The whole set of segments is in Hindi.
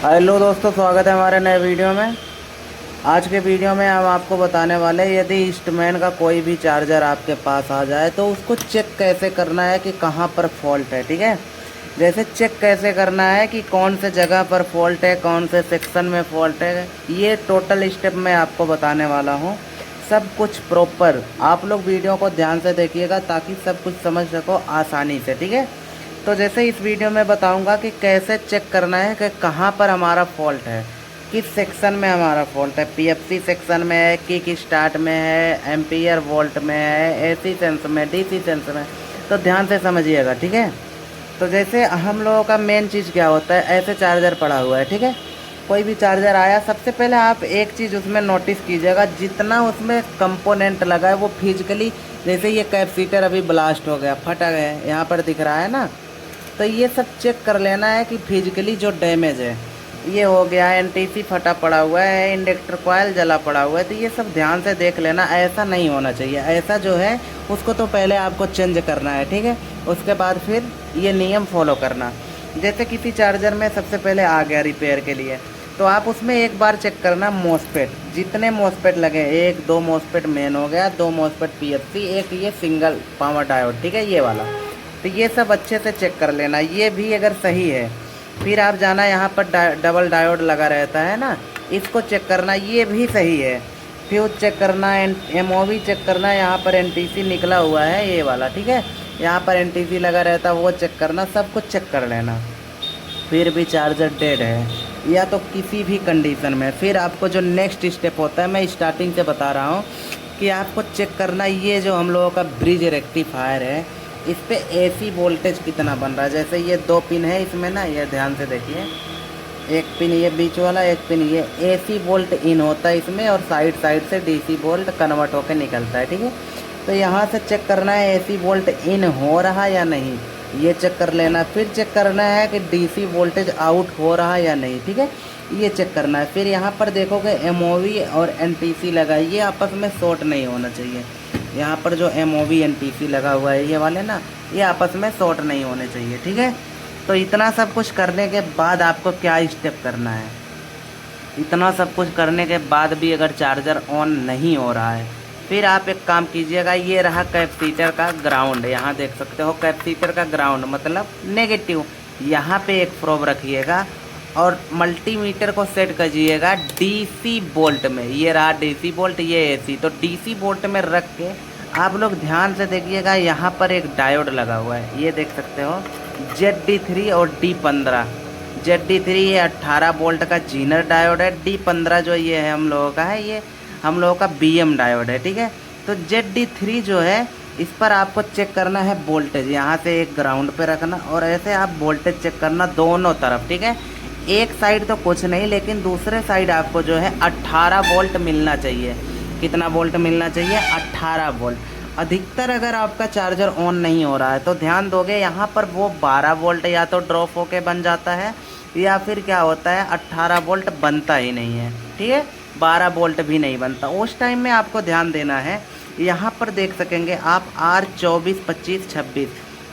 हेलो दोस्तों, स्वागत है हमारे नए वीडियो में। आज के वीडियो में हम आपको बताने वाले हैं यदि ईस्टमैन का कोई भी चार्जर आपके पास आ जाए तो उसको चेक कैसे करना है कि कहाँ पर फॉल्ट है। ठीक है, जैसे चेक कैसे करना है कि कौन से जगह पर फॉल्ट है, कौन से सेक्शन में फॉल्ट है, ये टोटल स्टेप मैं आपको बताने वाला हूँ। सब कुछ प्रॉपर आप लोग वीडियो को ध्यान से देखिएगा ताकि सब कुछ समझ सको आसानी से। ठीक है, तो जैसे इस वीडियो में बताऊंगा कि कैसे चेक करना है कि कहाँ पर हमारा फॉल्ट है, किस सेक्शन में हमारा फॉल्ट है। पीएफसी सेक्शन में है, किक स्टार्ट में है, एम्पियर वोल्ट में है, एसी सेंस में, डीसी सेंस में। तो ध्यान से समझिएगा। ठीक है, तो जैसे हम लोगों का मेन चीज़ क्या होता है, ऐसे चार्जर पड़ा हुआ है। ठीक है, कोई भी चार्जर आया, सबसे पहले आप एक चीज़ उसमें नोटिस कीजिएगा, जितना उसमें कंपोनेंट लगा है वो फिजिकली, जैसे ये कैपेसिटर अभी ब्लास्ट हो गया, फटा गया, यहाँ पर दिख रहा है ना, तो ये सब चेक कर लेना है कि फिजिकली जो डैमेज है ये हो गया, एनटीसी फटा पड़ा हुआ है, इंडक्टर कॉइल जला पड़ा हुआ है, तो ये सब ध्यान से देख लेना। ऐसा नहीं होना चाहिए, ऐसा जो है उसको तो पहले आपको चेंज करना है। ठीक है, उसके बाद फिर ये नियम फॉलो करना। जैसे किसी चार्जर में सबसे पहले आ गया रिपेयर के लिए, तो आप उसमें एक बार चेक करना मॉसफेट, जितने मॉसफेट लगे, एक दो मॉसफेट मेन हो गया, दो मॉसफेट पीएफसी, एक ये सिंगल पावर डायोड। ठीक है, ये वाला, तो ये सब अच्छे से चेक कर लेना। ये भी अगर सही है फिर आप जाना, यहाँ पर डबल डायोड लगा रहता है ना, इसको चेक करना, ये भी सही है। फ्यूज चेक करना, एमओवी चेक करना, यहाँ पर एनटीसी निकला हुआ है ये वाला। ठीक है, यहाँ पर एनटीसी लगा रहता है, वो चेक करना, सब कुछ चेक कर लेना। फिर भी चार्जर डेड है या तो किसी भी कंडीशन में, फिर आपको जो नेक्स्ट स्टेप होता है, मैं स्टार्टिंग से बता रहा हूँ कि आपको चेक करना, ये जो हम लोगों का ब्रिज रेक्टिफायर है, इस पे एसी वोल्टेज कितना बन रहा है। जैसे ये दो पिन है इसमें ना, ये ध्यान से देखिए, एक पिन ये बीच वाला, एक पिन ये, एसी वोल्ट इन होता है इसमें, और साइड साइड से डीसी वोल्ट कन्वर्ट होकर निकलता है। ठीक है, तो यहाँ से चेक करना है एसी वोल्ट इन हो रहा है या नहीं, ये चेक कर लेना। फिर चेक करना है कि डीसी वोल्टेज आउट हो रहा है या नहीं। ठीक है, ये चेक करना है। फिर यहाँ पर देखोगे एमओवी और एनटीसी लगा है, ये आपस में शॉर्ट नहीं होना चाहिए। यहाँ पर जो एमओवी एनटीसी लगा हुआ है ये वाले ना, ये आपस में शॉर्ट नहीं होने चाहिए। ठीक है, तो इतना सब कुछ करने के बाद आपको क्या स्टेप करना है, इतना सब कुछ करने के बाद भी अगर चार्जर ऑन नहीं हो रहा है, फिर आप एक काम कीजिएगा। ये रहा कैपेसिटर का ग्राउंड, यहाँ देख सकते हो कैपेसिटर का ग्राउंड मतलब नेगेटिव, यहाँ पे एक प्रोब रखिएगा और मल्टीमीटर को सेट करिएगा डीसी वोल्ट में। ये रहा डीसी वोल्ट, ये एसी, तो डीसी वोल्ट में रख के आप लोग ध्यान से देखिएगा। यहाँ पर एक डायोड लगा हुआ है, ये देख सकते हो, ZD3 और D15। ZD3 ये 18 वोल्ट का जीनर डायोड है, D15 जो ये है हम लोगों का है, ये हम लोगों का BM डायोड है। ठीक है, तो ZD3 जो है इस पर आपको चेक करना है वोल्टेज, यहाँ से एक ग्राउंड पे रखना और ऐसे आप वोल्टेज चेक करना दोनों तरफ। ठीक है, एक साइड तो कुछ नहीं, लेकिन दूसरे साइड आपको जो है 18 वोल्ट मिलना चाहिए। कितना वोल्ट मिलना चाहिए? 18 वोल्ट। अधिकतर अगर आपका चार्जर ऑन नहीं हो रहा है तो ध्यान दोगे यहाँ पर वो 12 वोल्ट या तो ड्रॉप होके बन जाता है, या फिर क्या होता है 18 वोल्ट बनता ही नहीं है। ठीक है, 12 वोल्ट भी नहीं बनता। उस टाइम में आपको ध्यान देना है। यहाँ पर देख सकेंगे आप R24 25 26,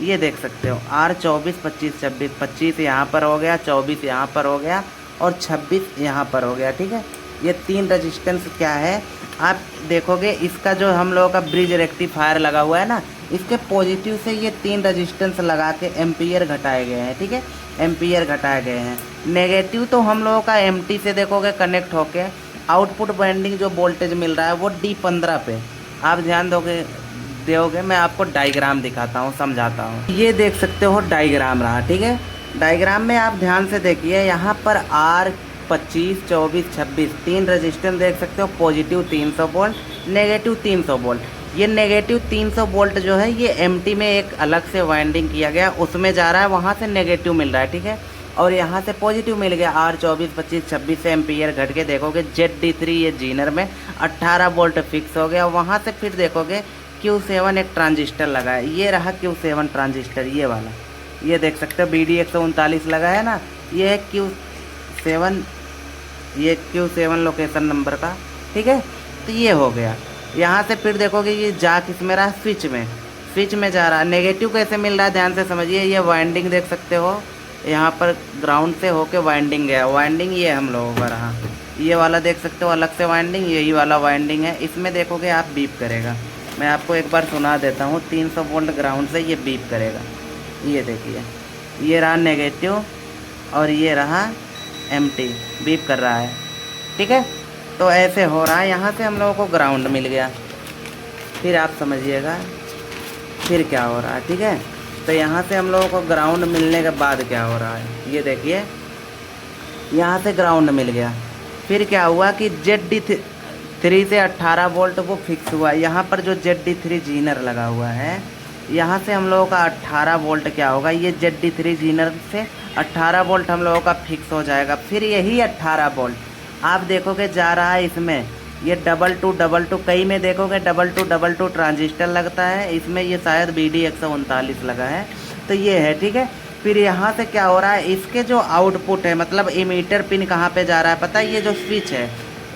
ये देख सकते हो R24 25 26, 25 यहाँ पर हो गया, 24 यहाँ पर हो गया और 26 यहाँ पर हो गया। ठीक है, ये तीन रजिस्टेंस क्या है आप देखोगे, इसका जो हम लोगों का ब्रिज रेक्टिफायर लगा हुआ है ना, इसके पॉजिटिव से ये तीन रजिस्टेंस लगा के एम्पियर घटाए गए हैं। ठीक है, एम्पियर घटाए गए हैं। नेगेटिव तो हम लोगों का एमटी से देखोगे कनेक्ट होके आउटपुट वाइंडिंग जो वोल्टेज मिल रहा है वो D15 पे आप ध्यान दोगे मैं आपको डायग्राम दिखाता हूँ, समझाता हूँ। ये देख सकते हो डायग्राम रहा। ठीक है, डायग्राम में आप ध्यान से देखिए, यहाँ पर R25 24 26 तीन रजिस्टेंस देख सकते हो, पॉजिटिव 300 वोल्ट, नेगेटिव 300 वोल्ट। ये नेगेटिव 300 वोल्ट जो है ये एमटी में एक अलग से वाइंडिंग किया गया, उसमें जा रहा है, वहाँ से नेगेटिव मिल रहा है। ठीक है, और यहाँ से पॉजिटिव मिल गया R24 25 26 से एम्पियर घट के देखोगे ZD3 ये जीनर में 18 वोल्ट फिक्स हो गया। वहाँ से फिर देखोगे Q7 एक ट्रांजिस्टर लगा है, ये रहा Q7 ट्रांजिस्टर, ये वाला, ये देख सकते हो BD 139 लगा है ना, ये है Q7, ये Q7 लोकेशन नंबर का। ठीक है, तो ये हो गया। यहाँ से फिर देखोगे ये जा किस में रहा, स्विच में जा रहा है। नेगेटिव कैसे मिल रहा है ध्यान से समझिए, ये वाइंडिंग देख सकते हो, यहाँ पर ग्राउंड से होके वाइंडिंग गया, वाइंडिंग ये हम लोगों का रहा, ये वाला देख सकते हो अलग से वाइंडिंग, यही वाला वाइंडिंग है। इसमें देखोगे आप बीप करेगा, मैं आपको एक बार सुना देता हूँ। 300 वोल्ट ग्राउंड से ये बीप करेगा, ये देखिए, ये रहा नेगेटिव और ये रहा एम्प्टी, बीप कर रहा है, ठीक है। तो ऐसे हो रहा है, यहाँ से हम लोगों को ग्राउंड मिल गया। फिर आप समझिएगा फिर क्या हो रहा है, ठीक है। तो यहाँ से हम लोगों को ग्राउंड मिलने के बाद क्या हो रहा है, ये देखिए, यहाँ से ग्राउंड मिल गया। फिर क्या हुआ कि ZD3 से 18 वोल्ट वो फिक्स हुआ। यहाँ पर जो ZD3 जीनर लगा हुआ है, यहाँ से हम लोगों का 18 वोल्ट क्या होगा, ये ZD3 जीनर से 18 वोल्ट हम लोगों का फिक्स हो जाएगा। फिर यही 18 वोल्ट आप देखोगे जा रहा है इसमें, ये डबल टू कई में देखोगे डबल टू ट्रांजिस्टर लगता है, इसमें ये शायद BD139 लगा है, तो ये है, ठीक है। फिर यहाँ से क्या हो रहा है, इसके जो आउटपुट है, मतलब इमीटर पिन कहाँ पे जा रहा है पता है, ये जो स्विच है,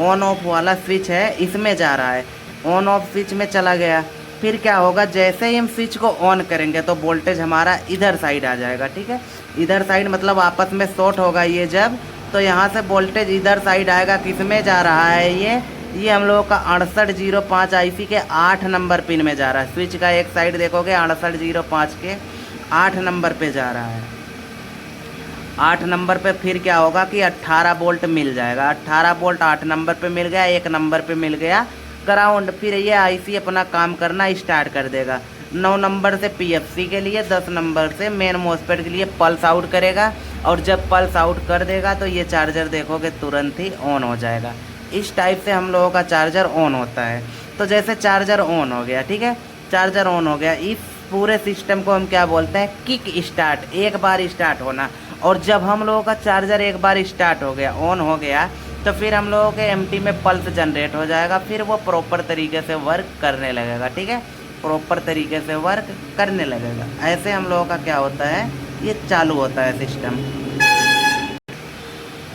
ऑन ऑफ वाला स्विच है, इसमें जा रहा है, ऑन ऑफ स्विच में चला गया। फिर क्या होगा, जैसे ही हम स्विच को ऑन करेंगे तो वोल्टेज हमारा इधर साइड आ जाएगा, ठीक है। इधर साइड मतलब आपस में शॉर्ट होगा ये जब, तो यहाँ से वोल्टेज इधर साइड आएगा। किस में जा रहा है ये हम लोगों का 6805 IC के 8 नंबर पिन में जा रहा है। स्विच का एक साइड देखोगे 6805 के 8 नंबर पे जा रहा है। 8 नंबर पे फिर क्या होगा कि 18 वोल्ट मिल जाएगा। 18 वोल्ट 8 नंबर पे मिल गया, 1 नंबर पे मिल गया ग्राउंड। फिर ये IC अपना काम करना स्टार्ट कर देगा। 9 नंबर से PFC के लिए, 10 नंबर से मेन मॉसफेट के लिए पल्स आउट करेगा, और जब पल्स आउट कर देगा तो ये चार्जर देखोगे तुरंत ही ऑन हो जाएगा। इस टाइप से हम लोगों का चार्जर ऑन होता है। तो जैसे चार्जर ऑन हो गया, ठीक है, चार्जर ऑन हो गया, इस पूरे सिस्टम को हम क्या बोलते हैं, किक स्टार्ट, एक बार स्टार्ट होना। और जब हम लोगों का चार्जर एक बार स्टार्ट हो गया, ऑन हो गया, तो फिर हम लोगों के एम्प्टी में पल्स जनरेट हो जाएगा, फिर वो प्रॉपर तरीके से वर्क करने लगेगा, ठीक है, प्रॉपर तरीके से वर्क करने लगेगा। ऐसे हम लोगों का क्या होता है, ये चालू होता है सिस्टम।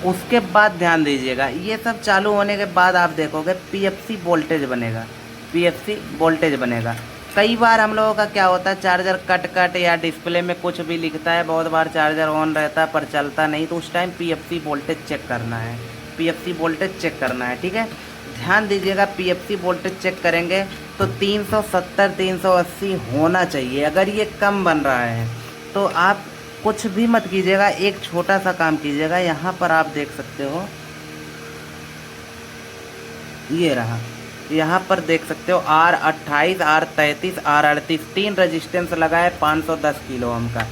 उसके बाद ध्यान दीजिएगा, ये सब चालू होने के बाद आप देखोगे PFC वोल्टेज बनेगा, PFC वोल्टेज बनेगा। कई बार हम लोगों का क्या होता है, चार्जर कट या डिस्प्ले में कुछ भी लिखता है, बहुत बार चार्जर ऑन रहता है पर चलता नहीं, तो उस टाइम PFC वोल्टेज चेक करना है, PFC वोल्टेज चेक करना है, ठीक है। ध्यान दीजिएगा, PFC वोल्टेज चेक करेंगे तो 370 380 होना चाहिए। अगर ये कम बन रहा है तो आप कुछ भी मत कीजिएगा, एक छोटा सा काम कीजिएगा। यहाँ पर आप देख सकते हो, ये रहा, यहाँ पर देख सकते हो R28 R33 R38 3 रेजिस्टेंस लगा है 510 किलो ओम का।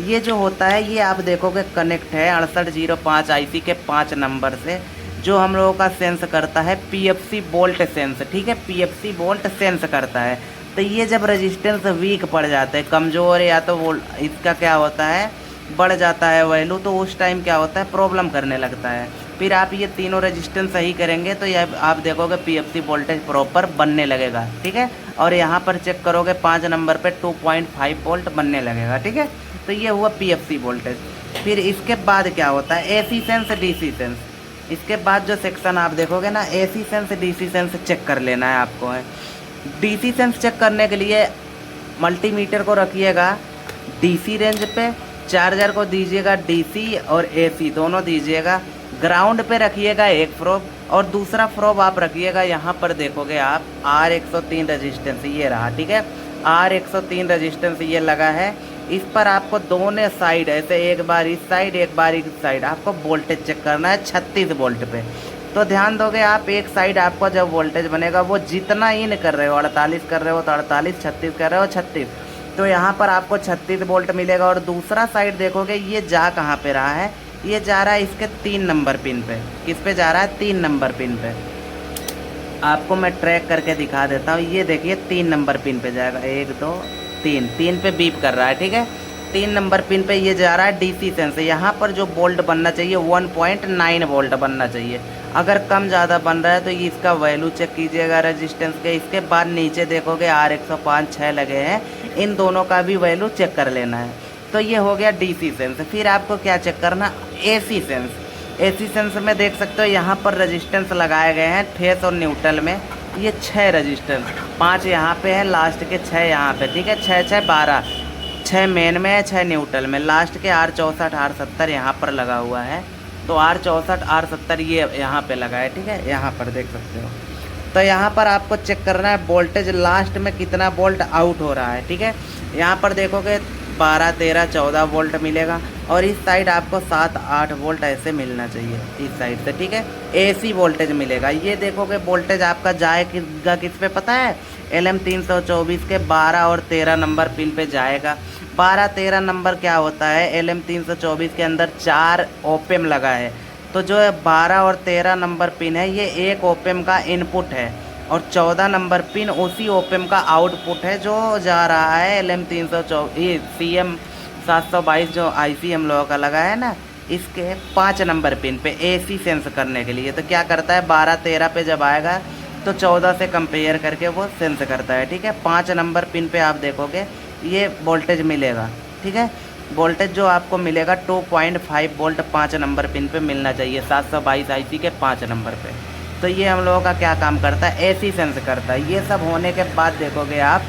ये जो होता है ये आप देखोगे कनेक्ट है 6805 IC के 5 नंबर से, जो हम लोगों का सेंस करता है PFC वोल्ट सेंस, ठीक है, PFC वोल्ट सेंस करता है। तो ये जब रेजिस्टेंस वीक पड़ जाते हैं, कमज़ोर, या तो वो इसका क्या होता है बढ़ जाता है वैल्यू, तो उस टाइम क्या होता है प्रॉब्लम करने लगता है। फिर आप ये तीनों रेजिस्टेंस सही करेंगे तो ये आप देखोगे PFC वोल्टेज प्रॉपर बनने लगेगा, ठीक है। और यहाँ पर चेक करोगे 5 नंबर पे 2.5 वोल्ट बनने लगेगा, ठीक है। तो ये हुआ PFC वोल्टेज। फिर इसके बाद क्या होता है AC सेंस DC सेंस। इसके बाद जो सेक्शन आप देखोगे ना, AC sense DC sense check कर लेना है आपको है। DC सेंस चेक करने के लिए मल्टीमीटर को रखिएगा DC रेंज पे, चार्जर को दीजिएगा DC और AC दोनों दीजिएगा। ग्राउंड पे रखिएगा एक प्रोब, और दूसरा प्रोब आप रखिएगा यहाँ पर देखोगे आप R103 रेजिस्टेंस, ये रहा, ठीक है, R103 रेजिस्टेंस ये लगा है। इस पर आपको दोनों साइड ऐसे एक बार इस साइड एक बार इस साइड आपको वोल्टेज चेक करना है 36 वोल्ट पे। तो ध्यान दोगे आप, एक साइड आपको जब वोल्टेज बनेगा वो जितना इन कर रहे हो, 48 कर रहे हो तो 48, 36 कर रहे हो 36, तो यहाँ पर आपको 36 वोल्ट मिलेगा। और दूसरा साइड देखोगे ये जा कहाँ पे रहा है, ये जा रहा है इसके 3 नंबर पिन पे। किस पे जा रहा है, 3 नंबर पिन पे। आपको मैं ट्रैक करके दिखा देता हूँ, ये देखिए 3 नंबर पिन पे जाएगा, 1 2 3 पे बीप कर रहा है, ठीक है। 3 नंबर पिन पे ये जा रहा है DC सेंस। यहाँ पर जो वोल्ट बनना चाहिए 1.9 वोल्ट बनना चाहिए। अगर कम ज़्यादा बन रहा है तो ये इसका वैल्यू चेक कीजिएगा रेजिस्टेंस के। इसके बाद नीचे देखोगे R105 6 लगे हैं, इन दोनों का भी वैल्यू चेक कर लेना है। तो ये हो गया DC सेंस। फिर आपको क्या चेक करना, AC सेंस। AC सेंस में देख सकते हो यहाँ पर रेजिस्टेंस लगाए गए हैं फेस और न्यूट्रल में। ये 6 रेजिस्टेंस, 5 यहाँ पे है, लास्ट के 6 यहाँ पे, ठीक है, 6 6 12, 6 मेन में है, 6 न्यूट्रल में। लास्ट के R64 R70 यहाँ पर लगा हुआ है। तो R64 R70 ये यहाँ पे लगा है, ठीक है, यहाँ पर देख सकते हो। तो यहाँ पर आपको चेक करना है वोल्टेज लास्ट में कितना वोल्ट आउट हो रहा है, ठीक है। यहाँ पर देखोगे 12 13 14 वोल्ट मिलेगा और इस साइड आपको 7 8 वोल्ट ऐसे मिलना चाहिए इस साइड से, ठीक है। AC वोल्टेज मिलेगा। ये देखोगे वोल्टेज आपका जाएगा किस पे पता है, LM324 के 12 और 13 नंबर पिन पे जाएगा। 12 13 नंबर क्या होता है, LM324 के अंदर 4 ओपेम लगा है। तो जो 12 और 13 नंबर पिन है ये एक ओपेम का इनपुट है और 14 नंबर पिन उसी ओपेम का आउटपुट है जो जा रहा है LM324 CM722 जो IC हम लोगों का लगा है ना, इसके 5 नंबर पिन पे AC सेंस करने के लिए। तो क्या करता है 12 13 पे जब आएगा तो 14 से कंपेयर करके वो सेंस करता है, ठीक है। 5 नंबर पिन पे आप देखोगे ये वोल्टेज मिलेगा, ठीक है। वोल्टेज जो आपको मिलेगा 2.5 वोल्ट 5 नंबर पिन पे मिलना चाहिए 722 IC के 5 नंबर पे। तो ये हम लोगों का क्या काम करता है, AC सेंस करता है। ये सब होने के बाद देखोगे आप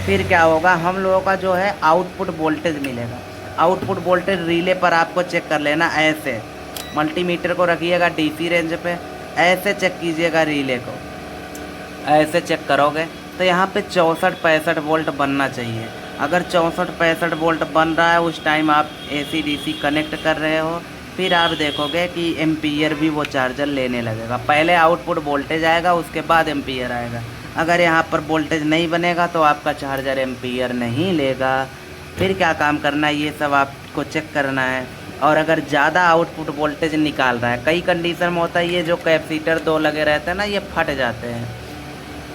फिर क्या होगा, हम लोगों का जो है आउटपुट वोल्टेज मिलेगा। आउटपुट वोल्टेज रिले पर आपको चेक कर लेना, ऐसे मल्टीमीटर को रखिएगा DC रेंज पे, ऐसे चेक कीजिएगा रिले को, ऐसे चेक करोगे तो यहाँ पे 64 65 वोल्ट बनना चाहिए। अगर 64 65 वोल्ट बन रहा है उस टाइम आप AC DC कनेक्ट कर रहे हो, फिर आप देखोगे कि एम्पियर भी वो चार्जर लेने लगेगा। पहले आउटपुट वोल्टेज आएगा उसके बाद एम्पियर आएगा। अगर यहाँ पर वोल्टेज नहीं बनेगा तो आपका चार्जर एम्पियर नहीं लेगा। फिर क्या काम करना है, ये सब आपको चेक करना है। और अगर ज़्यादा आउटपुट वोल्टेज निकाल रहा है, कई कंडीशन में होता है ये जो कैपेसिटर 2 लगे रहते हैं ना ये फट जाते हैं,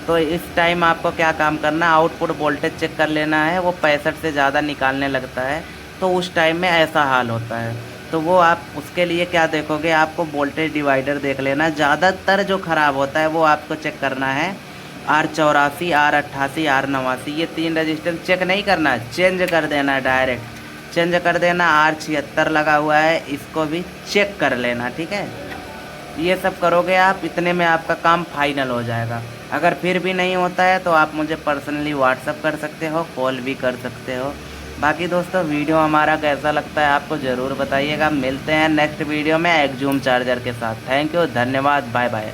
तो इस टाइम आपको क्या काम करना है, आउटपुट वोल्टेज चेक कर लेना है। वो 65 से ज़्यादा निकालने लगता है तो उस टाइम में ऐसा हाल होता है। तो वो आप उसके लिए क्या देखोगे, आपको वोल्टेज डिवाइडर देख लेना। ज़्यादातर जो ख़राब होता है वो आपको चेक करना है R84 R88 R89, ये 3 रजिस्टर चेक नहीं करना, चेंज कर देना है, डायरेक्ट चेंज कर देना। R76 लगा हुआ है, इसको भी चेक कर लेना, ठीक है। ये सब करोगे आप, इतने में आपका काम फाइनल हो जाएगा। अगर फिर भी नहीं होता है तो आप मुझे पर्सनली व्हाट्सअप कर सकते हो, कॉल भी कर सकते हो। बाकी दोस्तों वीडियो हमारा कैसा लगता है आपको ज़रूर बताइएगा। मिलते हैं नेक्स्ट वीडियो में एक्जूम चार्जर के साथ। थैंक यू, धन्यवाद, बाय बाय।